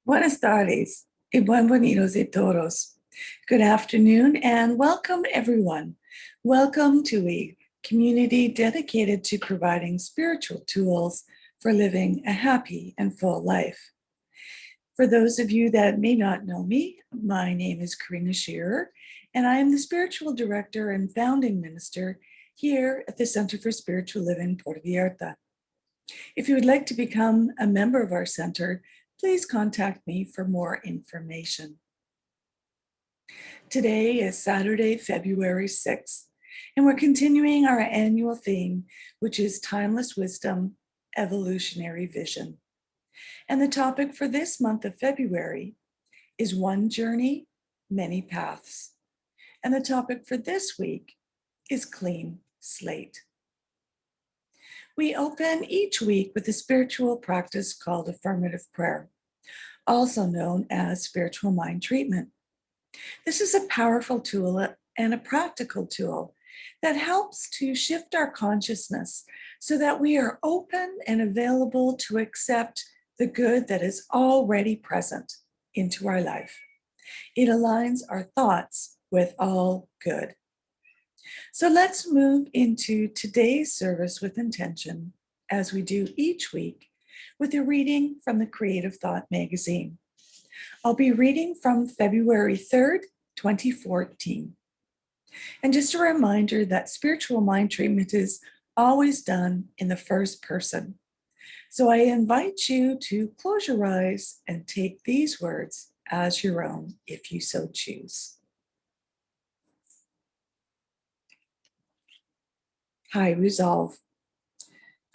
Buenas tardes y bienvenidos a todos. Good afternoon and welcome everyone. Welcome to a community dedicated to providing spiritual tools for living a happy and full life. For those of you that may not know me, my name is Karina Shearer, and I am the spiritual director and founding minister here at the Center for Spiritual Living Puerto Vallarta. If you would like to become a member of our center, please contact me for more information. Today is Saturday, February 6th, and we're continuing our annual theme, which is Timeless Wisdom, Evolutionary Vision. And the topic for this month of February is One Journey, Many Paths. And the topic for this week is Clean Slate. We open each week with a spiritual practice called affirmative prayer, also known as spiritual mind treatment. This is a powerful tool and a practical tool that helps to shift our consciousness so that we are open and available to accept the good that is already present into our life. It aligns our thoughts with all good. So let's move into today's service with intention, as we do each week, with a reading from the Creative Thought magazine. I'll be reading from February 3rd, 2014. And just a reminder that spiritual mind treatment is always done in the first person. So I invite you to close your eyes and take these words as your own if you so choose. High resolve.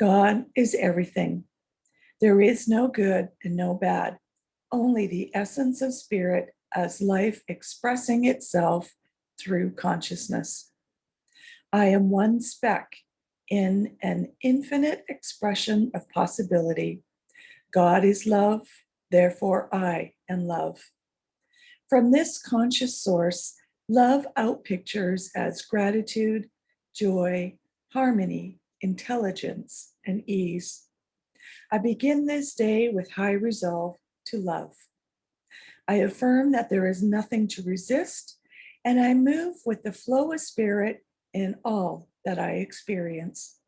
God is everything. There is no good and no bad, only the essence of spirit as life expressing itself through consciousness. I am one speck in an infinite expression of possibility. God is love, therefore I am love. From this conscious source, love outpictures as gratitude, joy, harmony, intelligence, and ease. I begin this day with high resolve to love. I affirm that there is nothing to resist, and I move with the flow of spirit in all that I experience.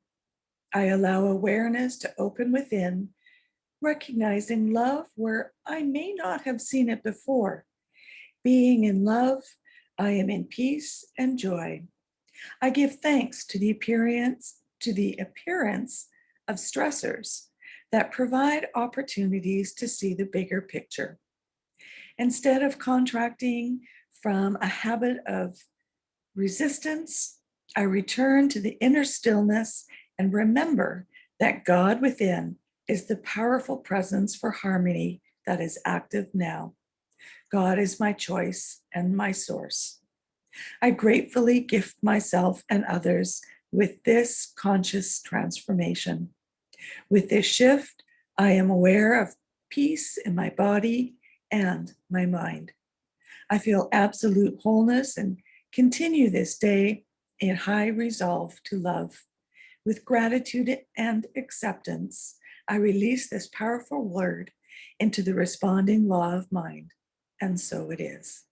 I allow awareness to open within, recognizing love where I may not have seen it before. Being in love, I am in peace and joy. I give thanks to the appearance of stressors that provide opportunities to see the bigger picture. Instead of contracting from a habit of resistance, I return to the inner stillness and remember that God within is the powerful presence for harmony that is active now. God is my choice and my source. I gratefully gift myself and others with this conscious transformation. With this shift, I am aware of peace in my body and my mind. I feel absolute wholeness and continue this day in high resolve to love. With gratitude and acceptance, I release this powerful word into the responding law of mind, and so it is.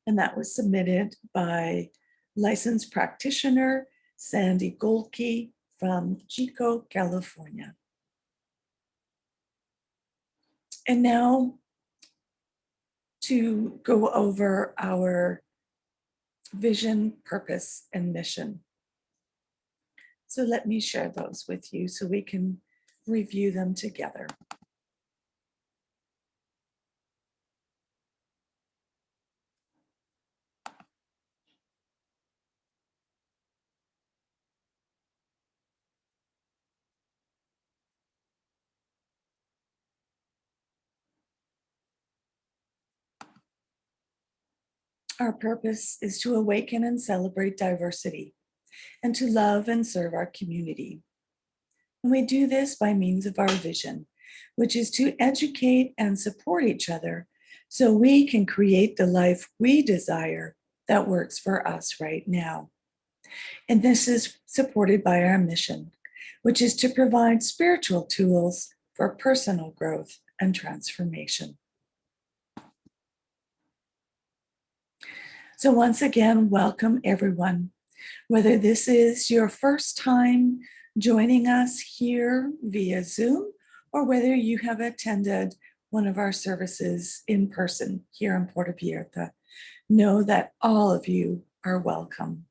And that was submitted by licensed practitioner Sandy Goldkey from Chico, California. And now to go over our vision, purpose, and mission. So let me share those with you so we can review them together. Our purpose is to awaken and celebrate diversity and to love and serve our community. And we do this by means of our vision, which is to educate and support each other so we can create the life we desire that works for us right now. And this is supported by our mission, which is to provide spiritual tools for personal growth and transformation. So once again, welcome everyone. Whether this is your first time joining us here via Zoom, or whether you have attended one of our services in person here in Puerto Vallarta, know that all of you are welcome.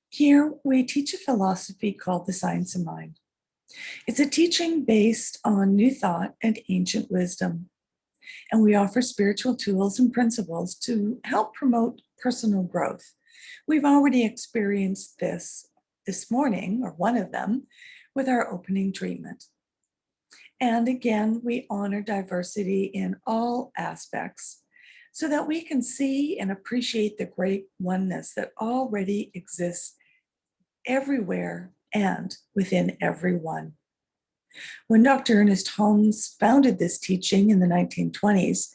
Here we teach a philosophy called the science of mind. It's a teaching based on new thought and ancient wisdom. And we offer spiritual tools and principles to help promote personal growth. We've already experienced this morning, or one of them, with our opening treatment. And again, we honor diversity in all aspects so that we can see and appreciate the great oneness that already exists everywhere and within everyone. When Dr. Ernest Holmes founded this teaching in the 1920s,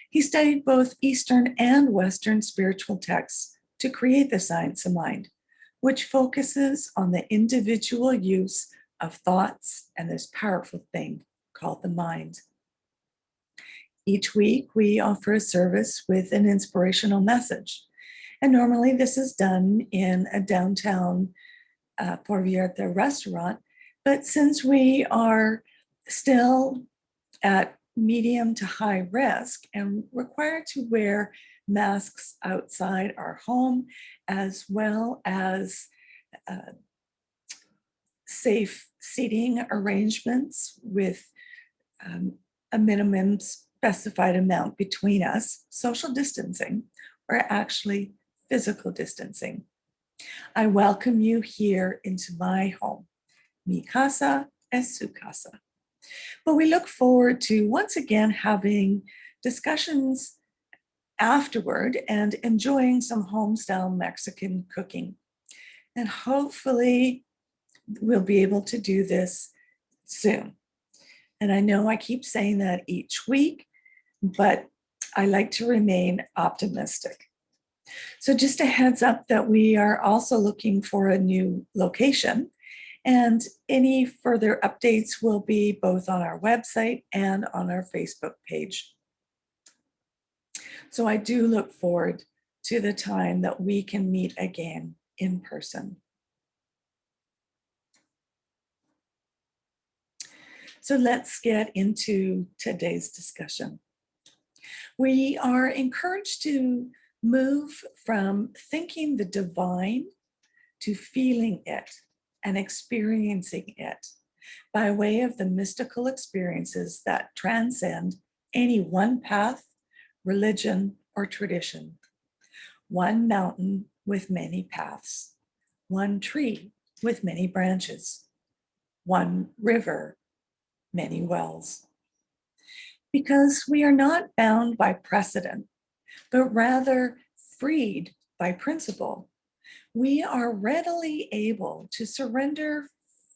he studied both Eastern and Western spiritual texts to create the science of mind, which focuses on the individual use of thoughts and this powerful thing called the mind. Each week, we offer a service with an inspirational message. And normally this is done in a downtown Puerto Vallarta restaurant. But since we are still at medium to high risk and required to wear masks outside our home, as well as safe seating arrangements with a minimum specified amount between us, social distancing, or actually physical distancing, I welcome you here into my home. Mi casa es su casa. But we look forward to once again having discussions afterward and enjoying some home-style Mexican cooking. And hopefully we'll be able to do this soon. And I know I keep saying that each week, but I like to remain optimistic. So just a heads up that we are also looking for a new location, and any further updates will be both on our website and on our Facebook page. So I do look forward to the time that we can meet again in person. So let's get into today's discussion. We are encouraged to move from thinking the divine to feeling it and experiencing it by way of the mystical experiences that transcend any one path, religion, or tradition. One mountain with many paths, one tree with many branches, one river, many wells. Because we are not bound by precedent, but rather freed by principle, we are readily able to surrender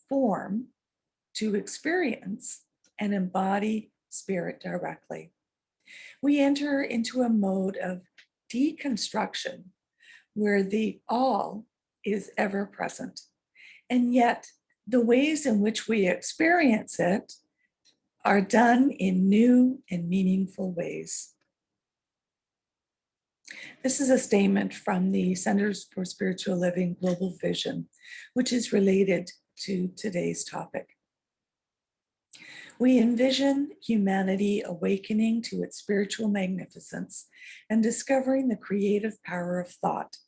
form to experience and embody spirit directly. We enter into a mode of deconstruction where the all is ever present. And yet, the ways in which we experience it are done in new and meaningful ways. This is a statement from the Centers for Spiritual Living Global Vision, which is related to today's topic. We envision humanity awakening to its spiritual magnificence and discovering the creative power of thought,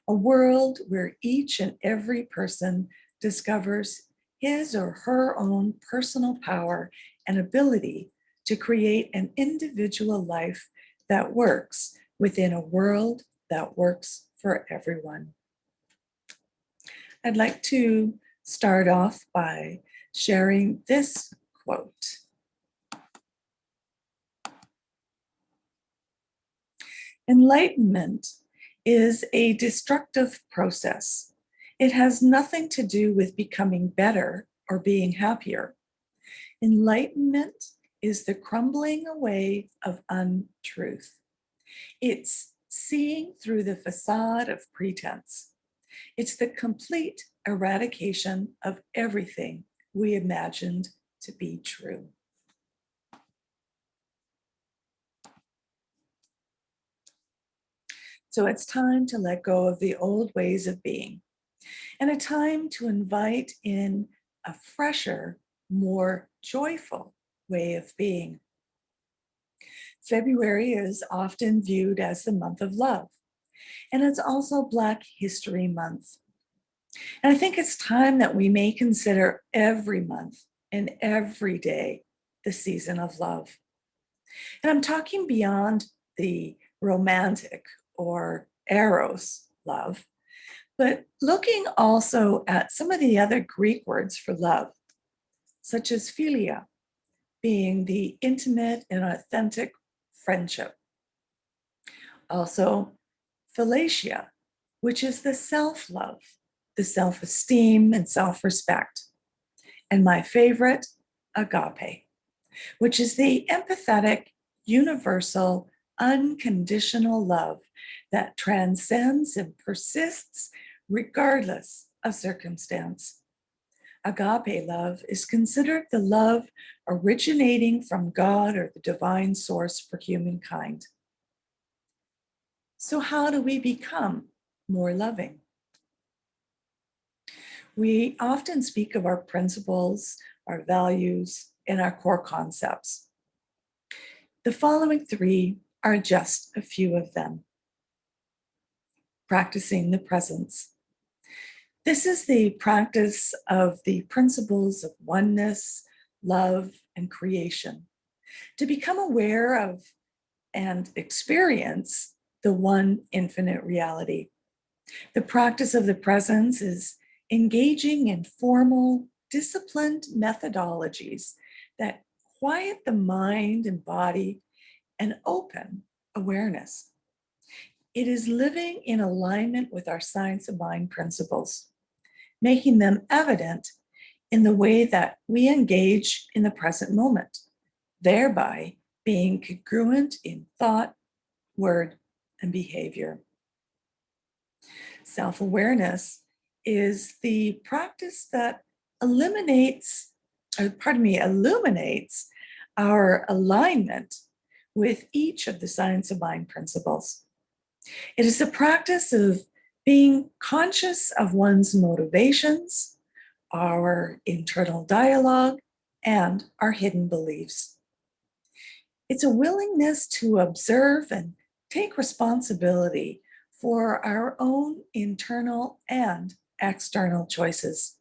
a world where each and every person discovers his or her own personal power and ability to create an individual life that works within a world that works for everyone. I'd like to start off by sharing this quote. Enlightenment is a destructive process. It has nothing to do with becoming better or being happier. Enlightenment is the crumbling away of untruth. It's seeing through the facade of pretense. It's the complete eradication of everything we imagined to be true. So it's time to let go of the old ways of being, and a time to invite in a fresher, more joyful way of being. February is often viewed as the month of love, and it's also Black History Month. And I think it's time that we may consider every month and every day the season of love. And I'm talking beyond the romantic or eros love, but looking also at some of the other Greek words for love, such as philia, being the intimate and authentic friendship. Also, philatia, which is the self-love, the self-esteem and self-respect. And my favorite, agape, which is the empathetic, universal, unconditional love that transcends and persists regardless of circumstance. Agape love is considered the love originating from God or the divine source for humankind. So, how do we become more loving? We often speak of our principles, our values, and our core concepts. The following three are just a few of them. Practicing the presence. This is the practice of the principles of oneness, love, and creation. To become aware of and experience the one infinite reality. The practice of the presence is engaging in formal, disciplined methodologies that quiet the mind and body and open awareness. It is living in alignment with our science of mind principles, making them evident in the way that we engage in the present moment, thereby being congruent in thought, word, and behavior. Self-awareness is the practice that illuminates our alignment with each of the science of mind principles. It is the practice of being conscious of one's motivations, our internal dialogue, and our hidden beliefs. It's a willingness to observe and take responsibility for our own internal and external choices.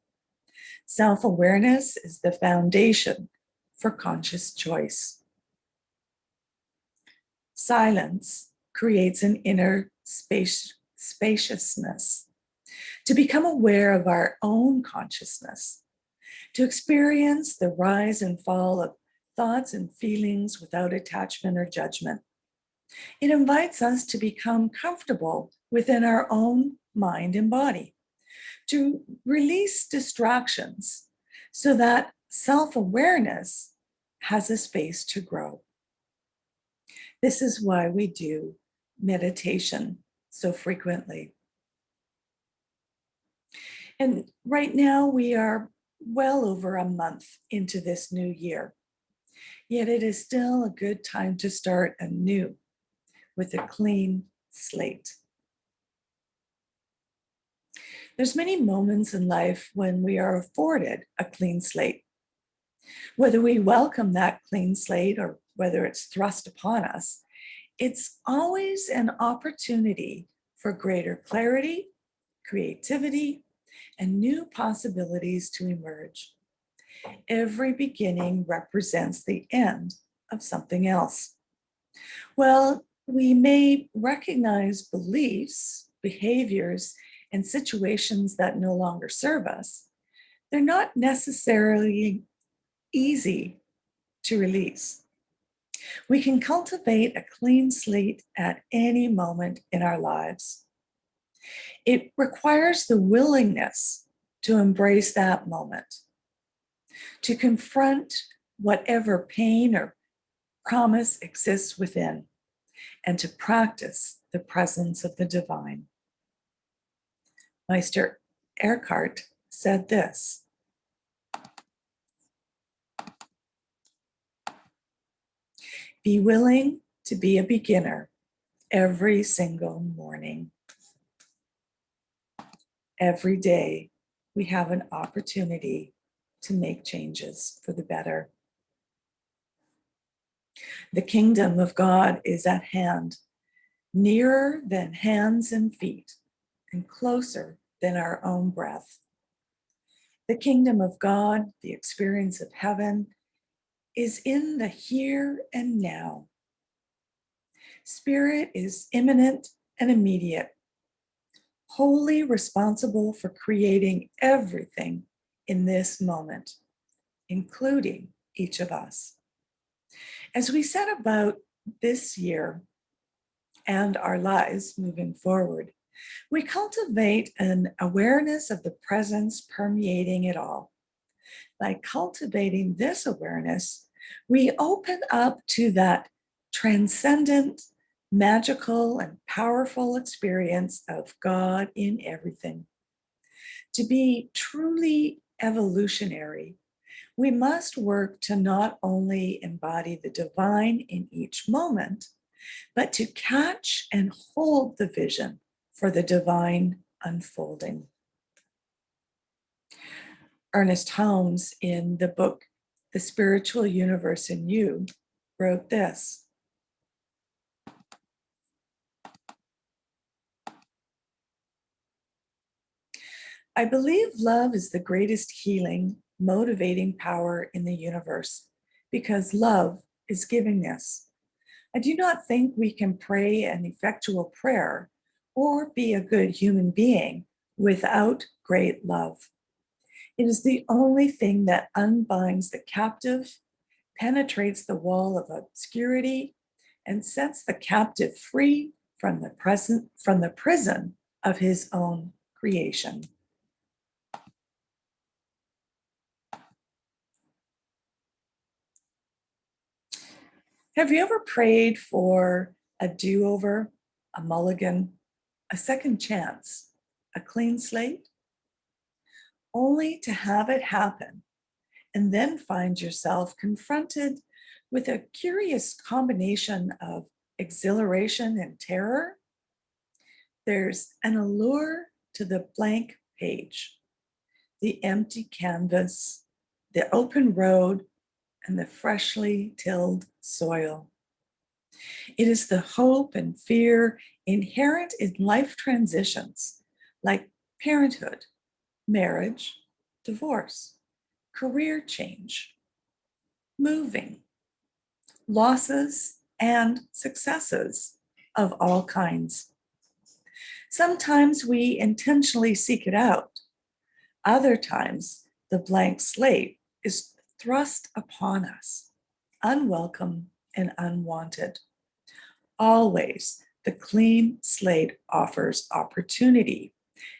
Self-awareness is the foundation for conscious choice. Silence creates an inner spaciousness. To become aware of our own consciousness, to experience the rise and fall of thoughts and feelings without attachment or judgment. It invites us to become comfortable within our own mind and body, to release distractions so that self-awareness has a space to grow. This is why we do meditation so frequently. And right now we are well over a month into this new year, yet it is still a good time to start anew with a clean slate. There's many moments in life when we are afforded a clean slate. Whether we welcome that clean slate or whether it's thrust upon us, it's always an opportunity for greater clarity, creativity, and new possibilities to emerge. Every beginning represents the end of something else. Well, we may recognize beliefs, behaviors, and situations that no longer serve us. They're not necessarily easy to release. We can cultivate a clean slate at any moment in our lives. It requires the willingness to embrace that moment, to confront whatever pain or promise exists within, and to practice the presence of the divine. Meister Eckhart said this: "Be willing to be a beginner every single morning. Every day, we have an opportunity to make changes for the better. The kingdom of God is at hand, nearer than hands and feet, and closer than our own breath. The kingdom of God, the experience of heaven, is in the here and now. Spirit is imminent and immediate, wholly responsible for creating everything in this moment, including each of us. As we set about this year and our lives moving forward, we cultivate an awareness of the presence permeating it all. By cultivating this awareness, we open up to that transcendent, magical, and powerful experience of God in everything. To be truly evolutionary, we must work to not only embody the divine in each moment, but to catch and hold the vision for the divine unfolding. Ernest Holmes, in the book The Spiritual Universe in You, wrote this: "I believe love is the greatest healing, motivating power in the universe because love is givingness. I do not think we can pray an effectual prayer or be a good human being without great love. It is the only thing that unbinds the captive, penetrates the wall of obscurity, and sets the captive free from the prison of his own creation." Have you ever prayed for a do-over, a mulligan, a second chance, a clean slate, only to have it happen and then find yourself confronted with a curious combination of exhilaration and terror? There's an allure to the blank page, the empty canvas, the open road, and the freshly tilled soil. It is the hope and fear inherent in life transitions like parenthood, marriage, divorce, career change, moving, losses, and successes of all kinds. Sometimes we intentionally seek it out. Other times, the blank slate is thrust upon us, unwelcome and unwanted. Always, the clean slate offers opportunity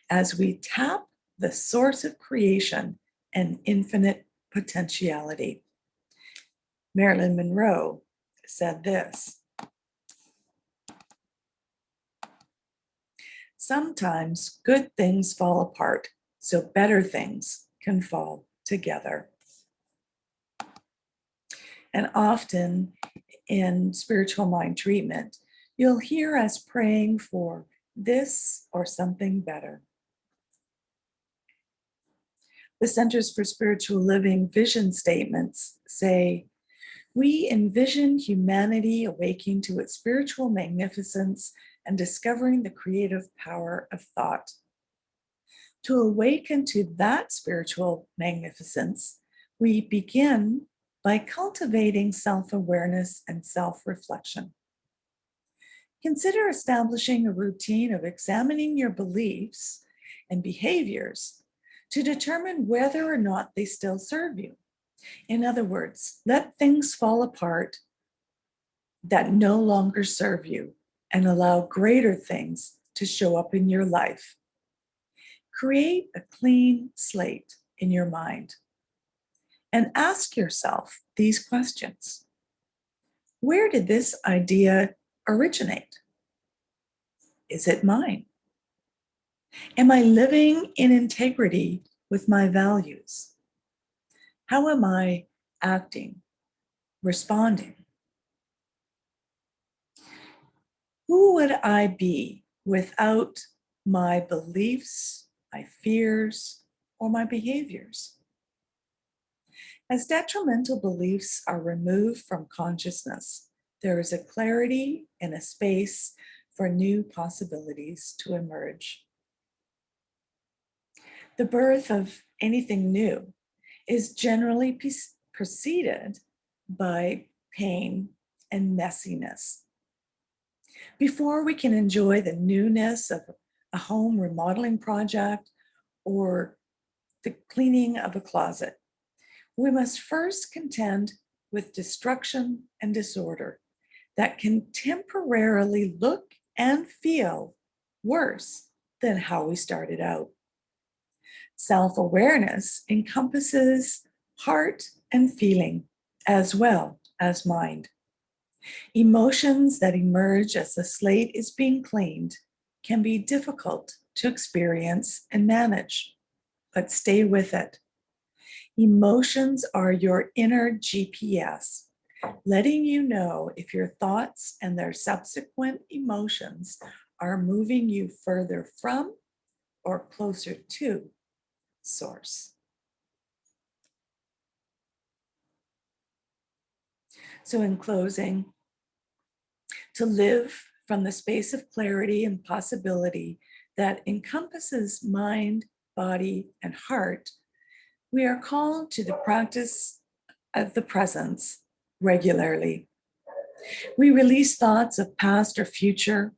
as we tap the source of creation and infinite potentiality. Marilyn Monroe said this: "Sometimes good things fall apart so better things can fall together." And often in spiritual mind treatment, you'll hear us praying for this or something better. The Centers for Spiritual Living vision statements say, "We envision humanity awaking to its spiritual magnificence and discovering the creative power of thought. To awaken to that spiritual magnificence, we begin by cultivating self-awareness and self-reflection. Consider establishing a routine of examining your beliefs and behaviors to determine whether or not they still serve you. In other words, let things fall apart that no longer serve you and allow greater things to show up in your life. Create a clean slate in your mind and ask yourself these questions. Where did this idea originate? Is it mine? Am I living in integrity with my values? How am I acting, responding? Who would I be without my beliefs, my fears, or my behaviors? As detrimental beliefs are removed from consciousness, there is a clarity and a space for new possibilities to emerge. The birth of anything new is generally preceded by pain and messiness. Before we can enjoy the newness of a home remodeling project or the cleaning of a closet, we must first contend with destruction and disorder that can temporarily look and feel worse than how we started out. Self-awareness encompasses heart and feeling as well as mind. Emotions that emerge as the slate is being cleaned can be difficult to experience and manage, but stay with it. Emotions are your inner GPS, letting you know if your thoughts and their subsequent emotions are moving you further from or closer to source. So, in closing, to live from the space of clarity and possibility that encompasses mind, body, and heart, we are called to the practice of the presence regularly. We release thoughts of past or future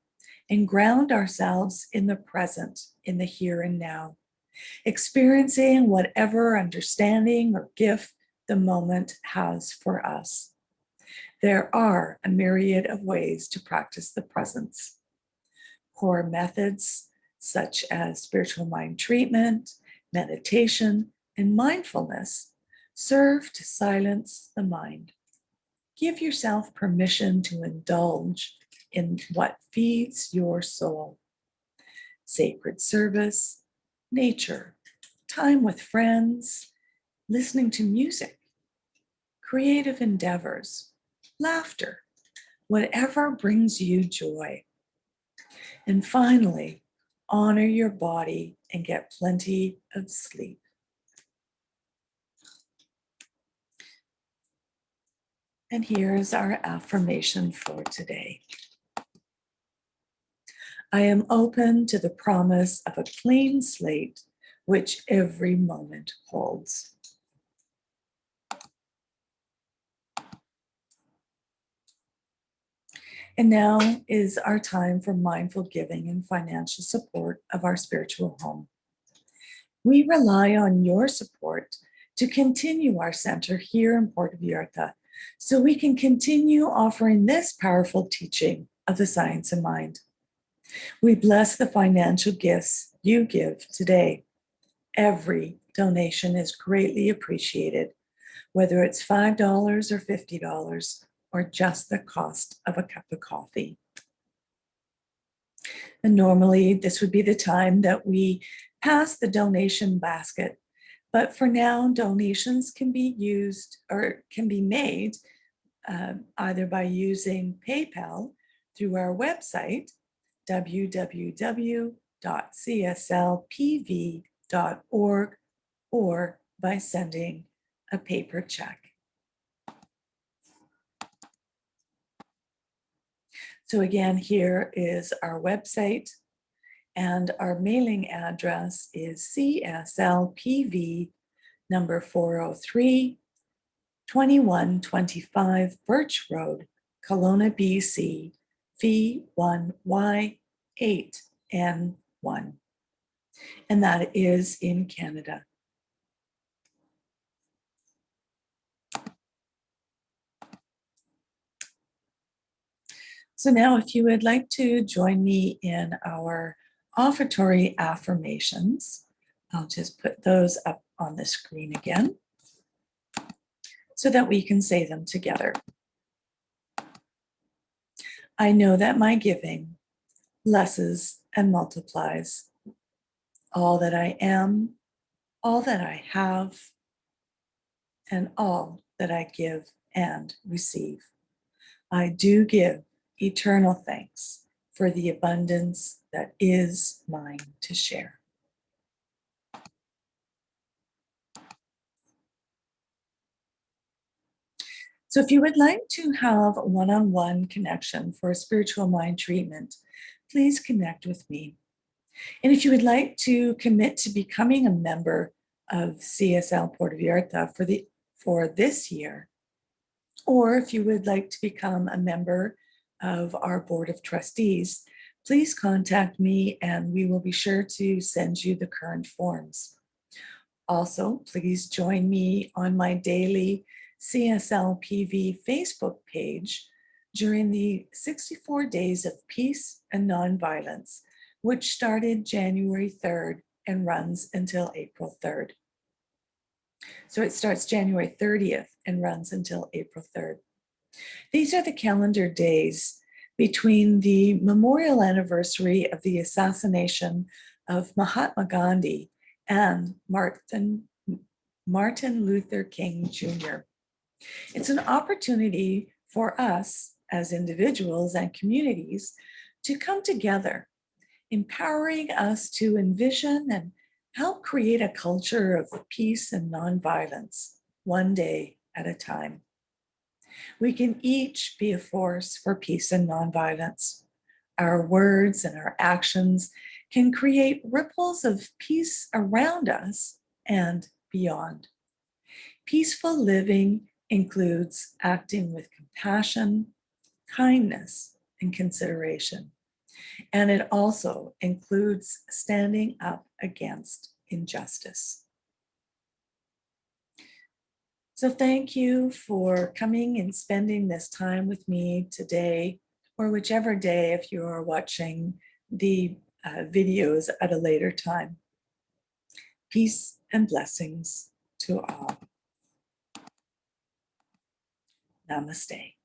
and ground ourselves in the present, in the here and now, experiencing whatever understanding or gift the moment has for us. There are a myriad of ways to practice the presence. Core methods such as spiritual mind treatment, meditation, and mindfulness serve to silence the mind. Give yourself permission to indulge in what feeds your soul. Sacred service, nature, time with friends, listening to music, creative endeavors, laughter, whatever brings you joy. And finally, honor your body and get plenty of sleep. And here's our affirmation for today. I am open to the promise of a clean slate, which every moment holds. And now is our time for mindful giving and financial support of our spiritual home. We rely on your support to continue our center here in Puerto Vallarta so we can continue offering this powerful teaching of the science of mind. We bless the financial gifts you give today. Every donation is greatly appreciated, whether it's $5 or $50 or just the cost of a cup of coffee. And normally this would be the time that we pass the donation basket. But for now, donations can be used or can be made either by using PayPal through our website, www.cslpv.org, or by sending a paper check. So again, here is our website, and our mailing address is CSLPV number 403, 2125 Birch Road, Kelowna, BC, V1Y8N1. And that is in Canada. So now if you would like to join me in our offertory affirmations, I'll just put those up on the screen again so that we can say them together. I know that my giving blesses and multiplies all that I am, all that I have, and all that I give and receive. I do give eternal thanks for the abundance that is mine to share. So if you would like to have one-on-one connection for a spiritual mind treatment, please connect with me. And if you would like to commit to becoming a member of CSL Puerto Vallarta for this year, or if you would like to become a member of our board of trustees, please contact me and we will be sure to send you the current forms. Also, please join me on my daily CSLPV Facebook page during the 64 Days of Peace and Nonviolence, which started January 3rd and runs until April 3rd. So it starts January 30th and runs until April 3rd. These are the calendar days between the memorial anniversary of the assassination of Mahatma Gandhi and Martin Luther King Jr. It's an opportunity for us as individuals and communities to come together, empowering us to envision and help create a culture of peace and nonviolence, one day at a time. We can each be a force for peace and nonviolence. Our words and our actions can create ripples of peace around us and beyond. Peaceful living includes acting with compassion, kindness, and consideration. And it also includes standing up against injustice. So thank you for coming and spending this time with me today, or whichever day if you are watching the videos at a later time. Peace and blessings to all. Namaste.